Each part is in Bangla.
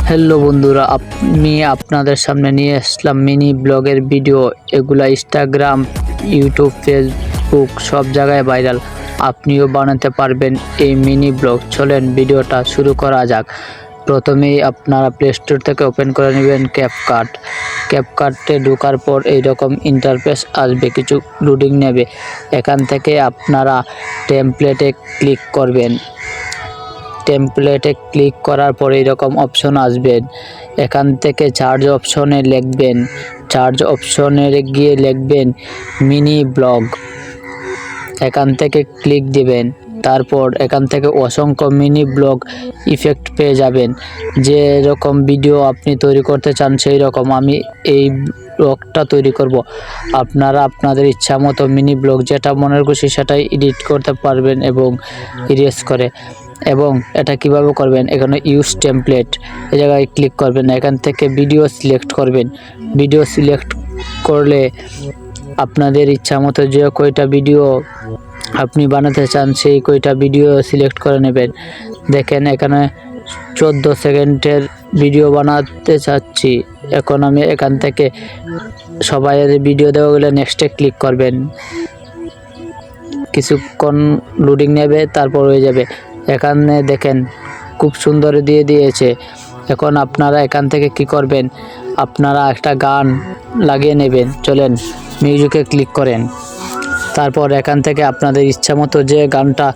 হ্যালো বন্ধুরা, আমি আপনাদের সামনে নিয়ে আসলাম মিনি ব্লগের ভিডিও। এগুলা ইনস্টাগ্রাম, ইউটিউব, ফেসবুক সব জায়গায় ভাইরাল। আপনিও বানাতে পারবেন এই মিনি ব্লগ। চলেন ভিডিওটা শুরু করা যাক। প্রথমেই আপনারা প্লে স্টোর থেকে ওপেন করে নেবেন ক্যাপকাট। ক্যাপকাটে ঢোকার পর এইরকম ইন্টারফেস আসবে, কিছু লোডিং নেবে। এখান থেকে আপনারা টেমপ্লেটে ক্লিক করবেন। টেমপ্লেটে ক্লিক করার পর এরকম অপশন আসবেন। এখান থেকে চার্জ অপশনে লিখবেন, চার্জ অপশনে গিয়ে লিখবেন মিনি ব্লগ। এখান থেকে ক্লিক দিবেন। তারপর এখান থেকে অসংখ্য মিনি ব্লগ ইফেক্ট পেয়ে যাবেন। যে রকম ভিডিও আপনি তৈরি করতে চান সেই রকম আমি এই ব্লগটা তৈরি করব। আপনারা আপনাদের ইচ্ছা মতো মিনি ব্লগ যেটা মনের খুশি সেটাই এডিট করতে পারবেন এবং ইরেজ করে। এবং এটা কিভাবে করবেন, এখানে ইউজ টেমপ্লেট এই জায়গায় ক্লিক করবেন। এখান থেকে ভিডিও সিলেক্ট করবেন। ভিডিও সিলেক্ট করলে আপনাদের ইচ্ছা মতো যে কয়টা ভিডিও আপনি বানাতে চান সেই কয়টা ভিডিও সিলেক্ট করে নেবেন। দেখেন এখানে 14 সেকেন্ডের ভিডিও বানাতে চাচ্ছি। এখন আমি এখান থেকে সবাইয়ের ভিডিও দেওয়া গেলে নেক্সটে ক্লিক করবেন। কিছুক্ষণ লোডিং নেবে, তারপর হয়ে যাবে। এখানে দেখেন খুব সুন্দর দিয়ে দিয়েছে। এখন আপনারা এখান থেকে কি করবেন, আপনারা একটা গান লাগিয়ে নেবেন। চলেন মিউজিকে ক্লিক করেন। তারপর এখান থেকে আপনাদের ইচ্ছা মতো যে গানটা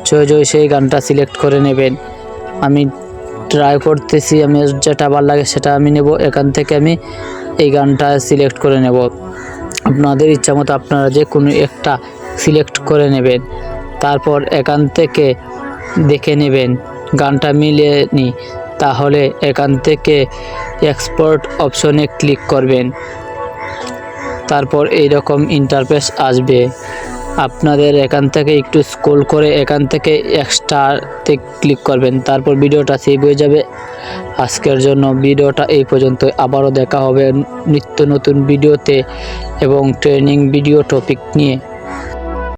চয়েস হয় সেই গানটা সিলেক্ট করে নেবেন। আমি ট্রাই করতেছি, আমি যেটা ভালো লাগে সেটা আমি নেব। এখান থেকে আমি এই গানটা সিলেক্ট করে নেব। আপনাদের ইচ্ছা মতো আপনারা যে কোনো একটা সিলেক্ট করে নেবেন। তারপর এখান থেকে দেখে নেবেন গানটা মিলেনি, তাহলে এখান থেকে এক্সপোর্ট অপশনে ক্লিক করবেন। তারপর এইরকম ইন্টারফেস আসবে। আপনাদের এখান থেকে একটু স্ক্রল করে এখান থেকে এক্সট্রাতে ক্লিক করবেন। তারপর ভিডিওটা সেভ হয়ে যাবে। আজকের জন্য ভিডিওটা এই পর্যন্ত। আবারও দেখা হবে নিত্য নতুন ভিডিওতে এবং ট্রেনিং ভিডিও টপিক নিয়ে।